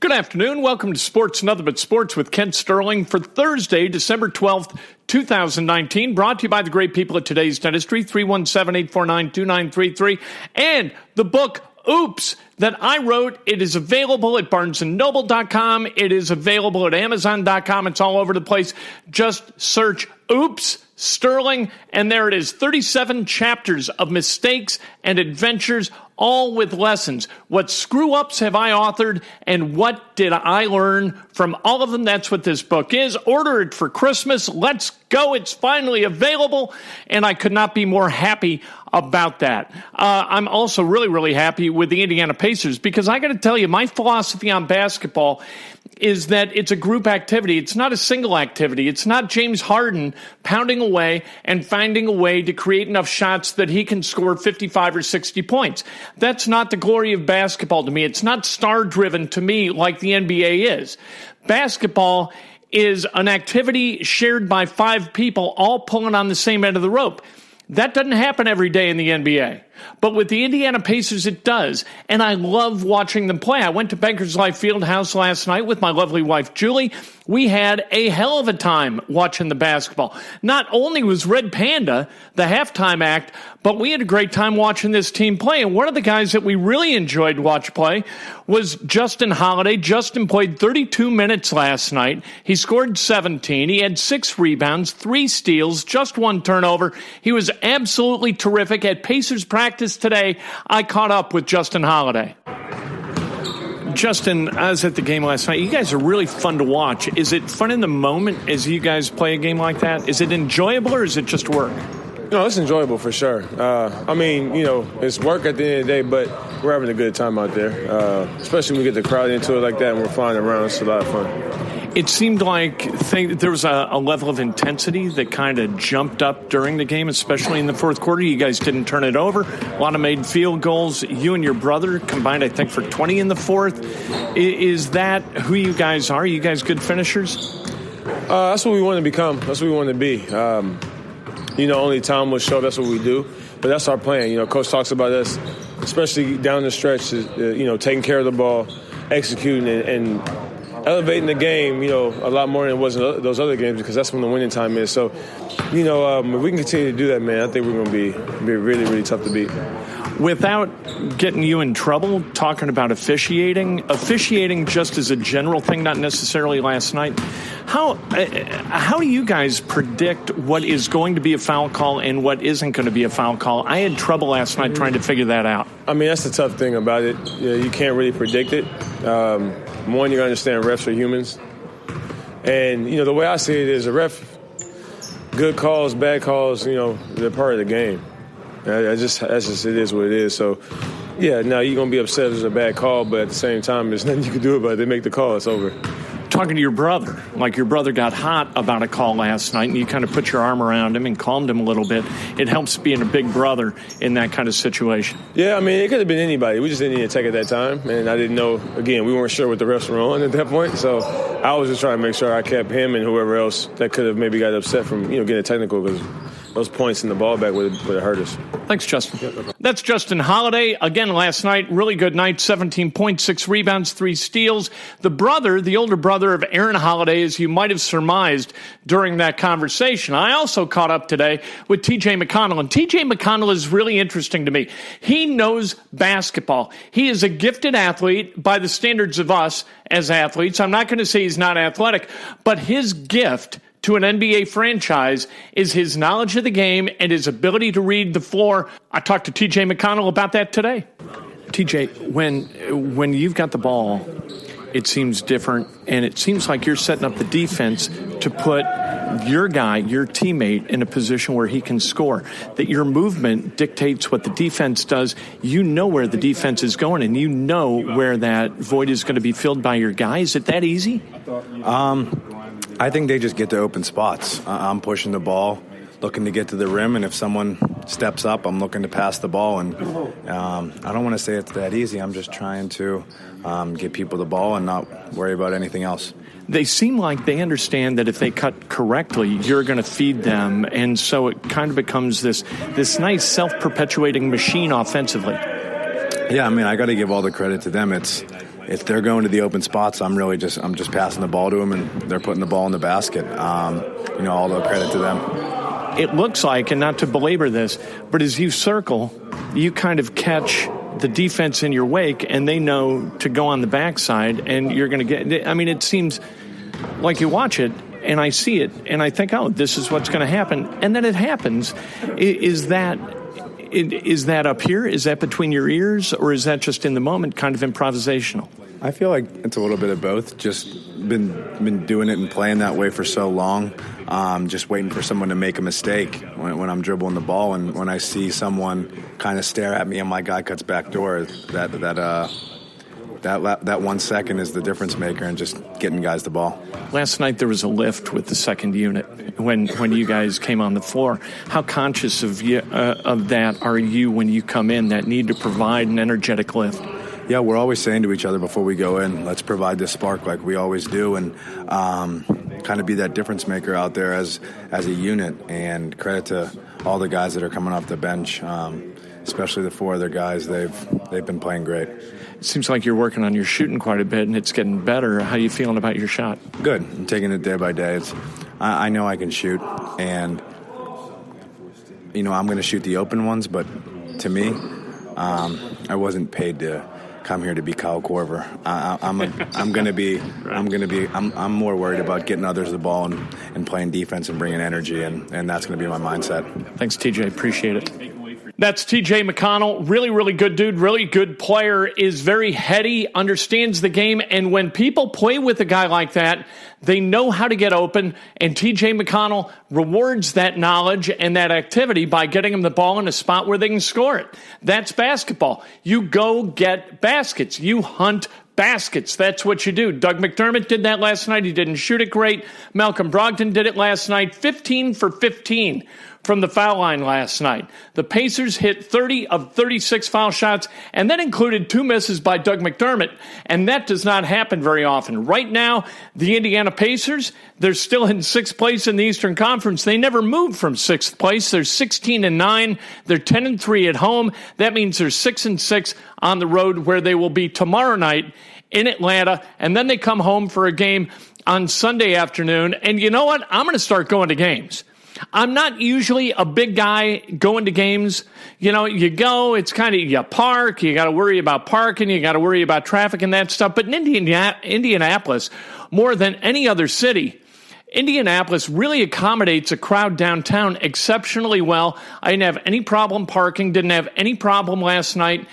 Good afternoon. Welcome to Sports Nothing But Sports with Kent Sterling for Thursday, December 12th, 2019. Brought to you by the great people at Today's Dentistry, 317-849-2933. And the book, Oops, that I wrote. It is available at barnesandnoble.com. It is available at amazon.com. It's all over the place. Just search Oops Sterling, and there it is. 37 chapters of mistakes and adventures, all with lessons. What screw-ups have I authored, and what did I learn from all of them? That's what this book is. Order it for Christmas. Let's go. It's finally available, and I could not be more happy about that. I'm also really, really happy with the Indiana Pacers because I got to tell you, my philosophy on basketball is that it's a group activity. It's not a single activity. It's not James Harden pounding away and finding a way to create enough shots that he can score 55 or 60 points. That's not the glory of basketball to me. It's not star-driven to me like the NBA is. Basketball is an activity shared by 5 people all pulling on the same end of the rope. That doesn't happen every day in the NBA. But with the Indiana Pacers, it does. And I love watching them play. I went to Bankers Life Fieldhouse last night with my lovely wife, Julie. We had a hell of a time watching the basketball. Not only was Red Panda the halftime act, but we had a great time watching this team play. And one of the guys that we really enjoyed watch play was Justin Holiday. Justin played 32 minutes last night. He scored 17. He had 6 rebounds, 3 steals, just 1 turnover. He was absolutely terrific. At Pacers practice today, I caught up with Justin Holiday. Justin, I was at the game last night. You guys are really fun to watch. Is it fun in the moment as you guys play a game like that? Is it enjoyable or is it just work? No, it's enjoyable for sure. It's work at the end of the day, but we're having a good time out there, especially when we get the crowd into it like that and we're flying around. It's a lot of fun. It seemed like there was a level of intensity that kind of jumped up during the game, especially in the fourth quarter. You guys didn't turn it over. A lot of made field goals. You and your brother combined, I think, for 20 in the fourth. Is that who you guys are? Are you guys good finishers? That's what we want to become. That's what we want to be. Only time will show that's what we do. But that's our plan. Coach talks about us, especially down the stretch, taking care of the ball, executing and elevating the game, a lot more than it was in those other games because that's when the winning time is. So, if we can continue to do that, man, I think we're going to be really, really tough to beat. Without getting you in trouble, talking about officiating just as a general thing, not necessarily last night, how do you guys predict what is going to be a foul call and what isn't going to be a foul call? I had trouble last night trying to figure that out. I mean, that's the tough thing about it. You can't really predict it. One, you got to understand refs are humans. And, the way I see it is a ref, good calls, bad calls, they're part of the game. It is what it is. So, yeah, now you're going to be upset if it's a bad call, but at the same time, there's nothing you can do about it. They make the call, it's over. Talking to your brother, like your brother got hot about a call last night, and you kind of put your arm around him and calmed him a little bit. It helps being a big brother in that kind of situation. Yeah, I mean, it could have been anybody. We just didn't need to take it that time, and I didn't know, again, we weren't sure what the refs were on at that point, so I was just trying to make sure I kept him and whoever else that could have maybe got upset from, getting a technical because those points in the ball back would have hurt us. Thanks, Justin. That's Justin Holiday. Again, last night, really good night, 17 points, 6 rebounds, 3 steals. The older brother of Aaron Holiday, as you might have surmised during that conversation. I also caught up today with T.J. McConnell, and T.J. McConnell is really interesting to me. He knows basketball. He is a gifted athlete by the standards of us as athletes. I'm not going to say he's not athletic, but his gift to an NBA franchise is his knowledge of the game and his ability to read the floor. I talked to T.J. McConnell about that today. T.J., when you've got the ball, it seems different, and it seems like you're setting up the defense to put your guy, your teammate, in a position where he can score, that your movement dictates what the defense does. You know where the defense is going, and you know where that void is going to be filled by your guy. Is it that easy? I think they just get to open spots. I'm pushing the ball, looking to get to the rim, and if someone steps up, I'm looking to pass the ball. And I don't want to say it's that easy. I'm just trying to get people the ball and not worry about anything else. They seem like they understand that if they cut correctly, you're going to feed them, and so it kind of becomes this nice self-perpetuating machine offensively. Yeah, I mean, I got to give all the credit to them. It's if they're going to the open spots, I'm just passing the ball to them, and they're putting the ball in the basket. All the credit to them. It looks like, and not to belabor this, but as you circle, you kind of catch the defense in your wake, and they know to go on the backside, and you're going to get – I mean, it seems like you watch it, and I see it, and I think, oh, this is what's going to happen. And then it happens. Is that up here? Is that between your ears, or is that just in the moment kind of improvisational? I feel like it's a little bit of both. Just been doing it and playing that way for so long. Just waiting for someone to make a mistake when I'm dribbling the ball, and when I see someone kind of stare at me and my guy cuts back door, that 1 second is the difference maker, and just getting guys the ball. Last night there was a lift with the second unit when you guys came on the floor. How conscious of that are you when you come in, that need to provide an energetic lift? Yeah, we're always saying to each other before we go in, let's provide this spark like we always do, and kind of be that difference maker out there as a unit. And credit to all the guys that are coming off the bench, especially the 4 other guys. They've been playing great. It seems like you're working on your shooting quite a bit, and it's getting better. How are you feeling about your shot? Good. I'm taking it day by day. I know I can shoot, and I'm going to shoot the open ones. But to me, I wasn't paid to come here to be Kyle Korver. I'm more worried about getting others the ball and playing defense and bringing energy, and that's going to be my mindset. Thanks, TJ. Appreciate it. That's T.J. McConnell. Really, really good dude. Really good player. Is very heady, understands the game. And when people play with a guy like that, they know how to get open. And T.J. McConnell rewards that knowledge and that activity by getting them the ball in a spot where they can score it. That's basketball. You go get baskets. You hunt baskets. That's what you do. Doug McDermott did that last night. He didn't shoot it great. Malcolm Brogdon did it last night. 15 for 15 from the foul line last night. The Pacers hit 30 of 36 foul shots, and that included 2 misses by Doug McDermott, and that does not happen very often. Right now, the Indiana Pacers, they're still in 6th place in the Eastern Conference. They never moved from 6th place. They're 16-9. They're 10-3 at home. That means they're 6-6 on the road, where they will be tomorrow night in Atlanta, and then they come home for a game on Sunday afternoon. And you know what? I'm going to start going to games. I'm not usually a big guy going to games. You go, it's kind of, you park, you got to worry about parking, you got to worry about traffic and that stuff. But in Indianapolis, more than any other city, Indianapolis really accommodates a crowd downtown exceptionally well. I didn't have any problem parking, didn't have any problem last night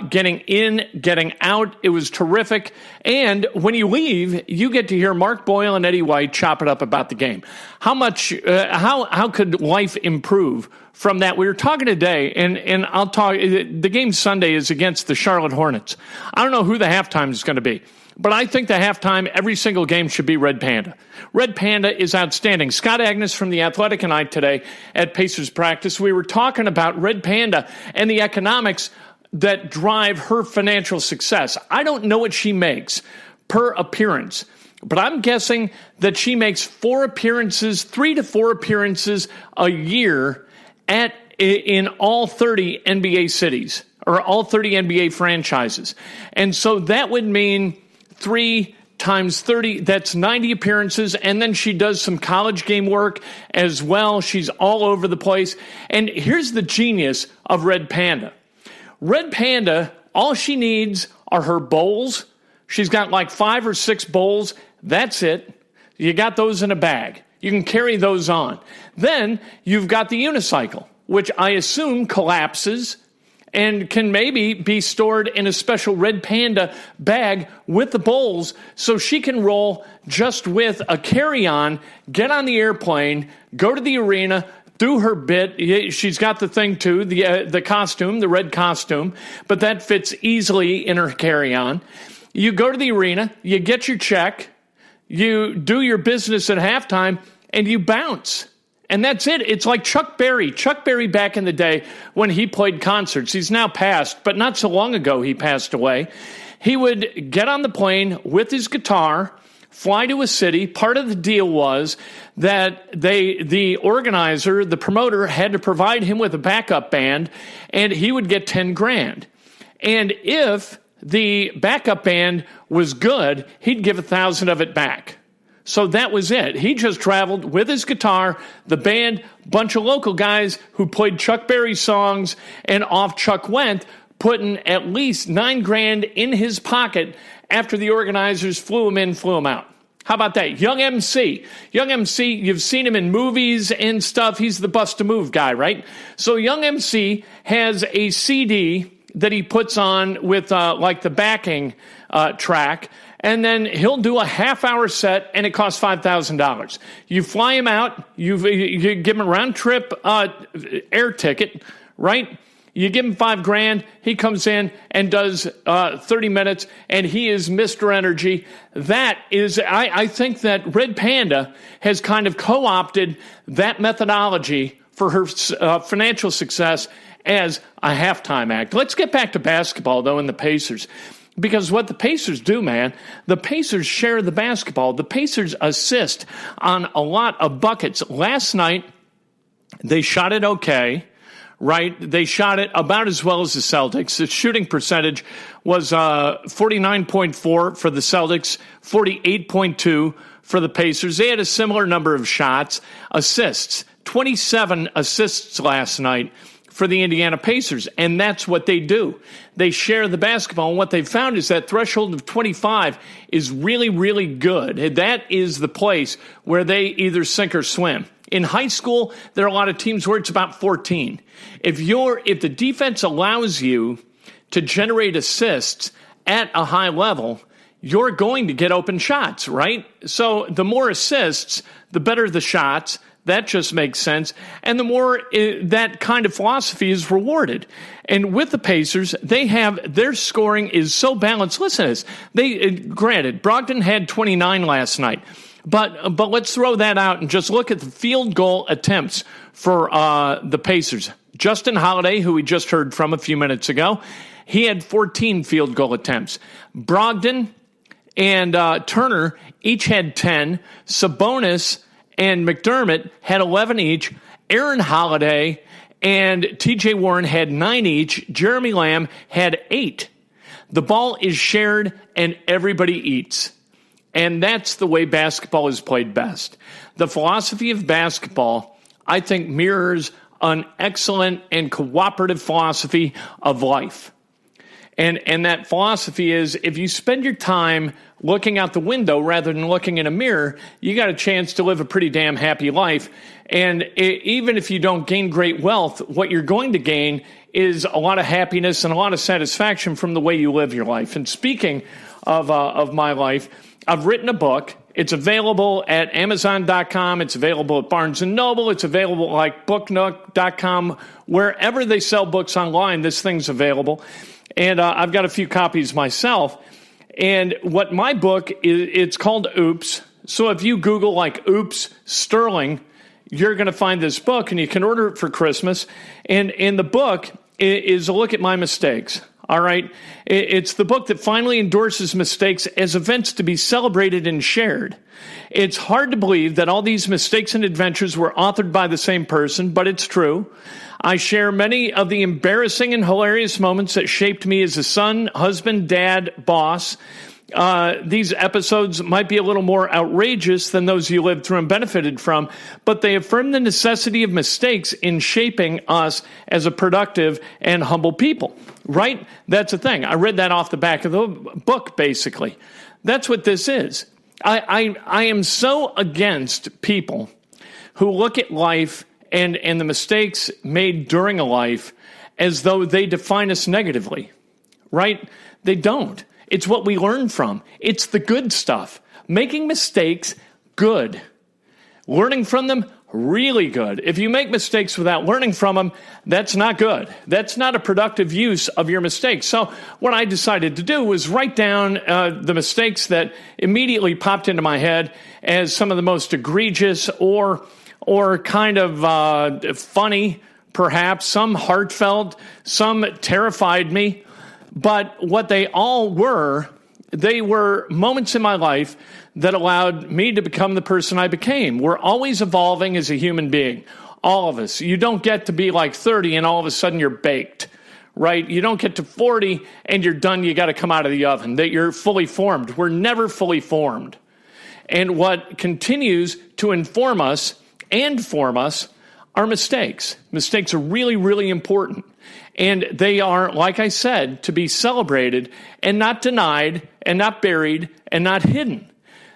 getting in, getting out. It was terrific. And when you leave, you get to hear Mark Boyle and Eddie White chop it up about the game. How could life improve from that? We were talking today, and I'll talk. The game Sunday is against the Charlotte Hornets. I don't know who the halftime is going to be, but I think the halftime, every single game should be Red Panda. Red Panda is outstanding. Scott Agnes from The Athletic and I today at Pacers practice, we were talking about Red Panda and the economics that drive her financial success. I don't know what she makes per appearance, but I'm guessing that she makes 3 to 4 appearances a year in all 30 NBA cities, or all 30 NBA franchises. And so that would mean 3 times 30, that's 90 appearances, and then she does some college game work as well. She's all over the place. And here's the genius of Red Panda. Red Panda, all she needs are her bowls. She's got like 5 or 6 bowls. That's it. You got those in a bag. You can carry those on. Then you've got the unicycle, which I assume collapses and can maybe be stored in a special Red Panda bag with the bowls, so she can roll just with a carry-on, get on the airplane, go to the arena, do her bit. She's got the thing too, the costume, the red costume, but that fits easily in her carry-on. You go to the arena, you get your check, you do your business at halftime, and you bounce. And that's it. It's like Chuck Berry. Chuck Berry back in the day when he played concerts. He's now passed, but not so long ago he passed away. He would get on the plane with his guitar, fly to a city. Part of the deal was that the organizer, the promoter, had to provide him with a backup band, and he would get $10,000. And if the backup band was good, he'd give 1,000 of it back. So that was it. He just traveled with his guitar, the band, bunch of local guys who played Chuck Berry songs, and off Chuck went, putting at least $9,000 in his pocket after the organizers flew him in, flew him out. How about that? Young MC. Young MC, you've seen him in movies and stuff. He's the Bust a Move guy, right? So Young MC has a CD that he puts on with like the backing track, and then he'll do a half-hour set, and it costs $5,000. You fly him out, you give him a round-trip air ticket, right? You give him $5,000, he comes in and does 30 minutes, and he is Mr. Energy. That is, I think that Red Panda has kind of co-opted that methodology for her financial success as a halftime act. Let's get back to basketball, though, and the Pacers. Because what the Pacers do, man, the Pacers share the basketball. The Pacers assist on a lot of buckets. Last night, they shot it okay, right? They shot it about as well as the Celtics. The shooting percentage was 49.4 for the Celtics, 48.2 for the Pacers. They had a similar number of shots. Assists, 27 assists last night for the Indiana Pacers, and that's what they do. They share the basketball, and what they've found is that threshold of 25 is really, really good. That is the place where they either sink or swim. In high school, there are a lot of teams where it's about 14. If the defense allows you to generate assists at a high level, you're going to get open shots, right? So the more assists, the better the shots. That just makes sense. And the more that kind of philosophy is rewarded. And with the Pacers, their scoring is so balanced. Listen to this. Granted, Brogdon had 29 last night. But let's throw that out and just look at the field goal attempts for the Pacers. Justin Holiday, who we just heard from a few minutes ago, he had 14 field goal attempts. Brogdon and Turner each had 10. Sabonis and McDermott had 11 each. Aaron Holiday and T.J. Warren had 9 each. Jeremy Lamb had 8. The ball is shared and everybody eats. And that's the way basketball is played best. The philosophy of basketball, I think, mirrors an excellent and cooperative philosophy of life. And that philosophy is, if you spend your time looking out the window rather than looking in a mirror, you got a chance to live a pretty damn happy life. And even if you don't gain great wealth, what you're going to gain is a lot of happiness and a lot of satisfaction from the way you live your life. And speaking of my life, I've written a book. It's available at Amazon.com. It's available at Barnes & Noble. It's available like BookNook.com. Wherever they sell books online, this thing's available. And I've got a few copies myself. And what my book is, it's called Oops. So if you Google like Oops Sterling, you're going to find this book, and you can order it for Christmas. And the book is a look at my mistakes. All right. It's the book that finally endorses mistakes as events to be celebrated and shared. It's hard to believe that all these mistakes and adventures were authored by the same person, but it's true. I share many of the embarrassing and hilarious moments that shaped me as a son, husband, dad, boss. These episodes might be a little more outrageous than those you lived through and benefited from, but they affirm the necessity of mistakes in shaping us as a productive and humble people, right? That's the thing. I read that off the back of the book, basically. That's what this is. I am so against people who look at life and the mistakes made during a life as though they define us negatively, right? They don't. It's what we learn from. It's the good stuff. Making mistakes, good. Learning from them, really good. If you make mistakes without learning from them, that's not good. That's not a productive use of your mistakes. So what I decided to do was write down the mistakes that immediately popped into my head as some of the most egregious or kind of funny, perhaps, some heartfelt, some terrified me. But what they all were, they were moments in my life that allowed me to become the person I became. We're always evolving as a human being, all of us. You don't get to be like 30 and all of a sudden you're baked, right? You don't get to 40 and you're done. You got to come out of the oven, that you're fully formed. We're never fully formed. And what continues to inform us and form us are mistakes. Mistakes are really, really important. And they are, like I said, to be celebrated and not denied and not buried and not hidden.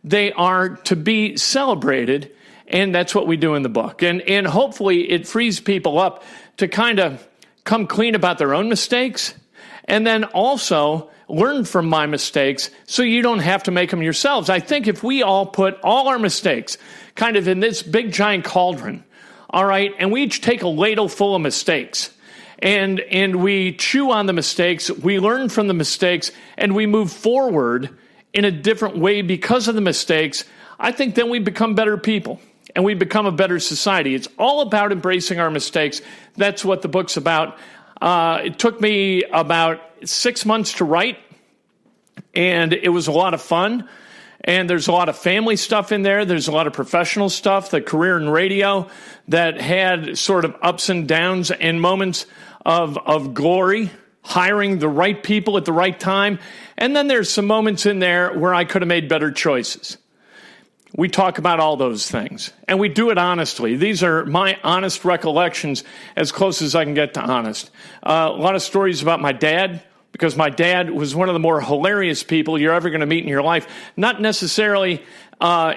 They are to be celebrated, and that's what we do in the book. And hopefully it frees people up to kind of come clean about their own mistakes, and then also learn from my mistakes so you don't have to make them yourselves. I think if we all put all our mistakes kind of in this big giant cauldron, all right, and we each take a ladle full of mistakes, and we chew on the mistakes, we learn from the mistakes, and we move forward in a different way because of the mistakes, I think then we become better people and we become a better society. It's all about embracing our mistakes. That's what the book's about. It took me about 6 months to write, and it was a lot of fun. And there's a lot of family stuff in there. There's a lot of professional stuff, the career in radio that had sort of ups and downs and moments of glory, hiring the right people at the right time. And then there's some moments in there where I could have made better choices. We talk about all those things, and we do it honestly. These are my honest recollections, as close as I can get to honest. A lot of stories about my dad, because my dad was one of the more hilarious people you're ever going to meet in your life, not necessarily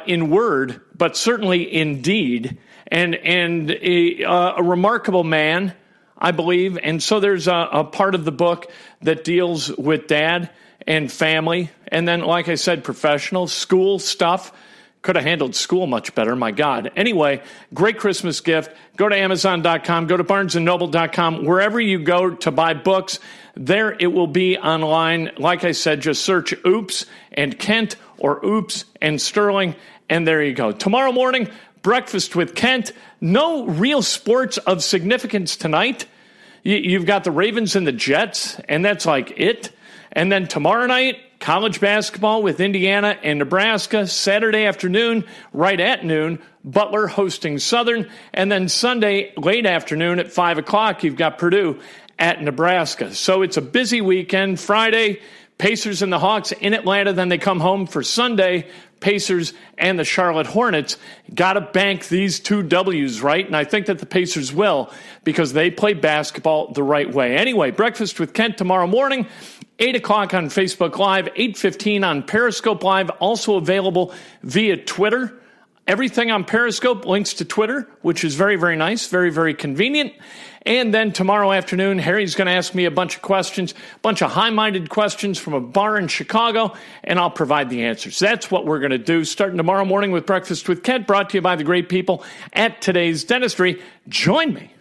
in word, but certainly in deed, and a remarkable man, I believe. And so there's a part of the book that deals with dad and family, and then, like I said, professional, school stuff. Could have handled school much better, my God. Anyway, great Christmas gift. Go to Amazon.com, go to BarnesandNoble.com. Wherever you go to buy books, there it will be online. Like I said, just search Oops and Kent or Oops and Sterling, and there you go. Tomorrow morning, breakfast with Kent. No real sports of significance tonight. You've got the Ravens and the Jets, and that's like it. And then tomorrow night, college basketball with Indiana and Nebraska. Saturday afternoon, right at noon, Butler hosting Southern. And then Sunday, late afternoon at 5 o'clock, you've got Purdue at Nebraska. So it's a busy weekend. Friday, Pacers and the Hawks in Atlanta. Then they come home for Sunday, Pacers and the Charlotte Hornets. Got to bank these two W's, right? And I think that the Pacers will, because they play basketball the right way. Anyway, breakfast with Kent tomorrow morning. 8 o'clock on Facebook Live, 8:15 on Periscope Live, also available via Twitter. Everything on Periscope links to Twitter, which is very, very nice, very, very convenient. And then tomorrow afternoon, Harry's going to ask me a bunch of questions, a bunch of high-minded questions from a bar in Chicago, and I'll provide the answers. That's what we're going to do starting tomorrow morning with Breakfast with Kent, brought to you by the great people at Today's Dentistry. Join me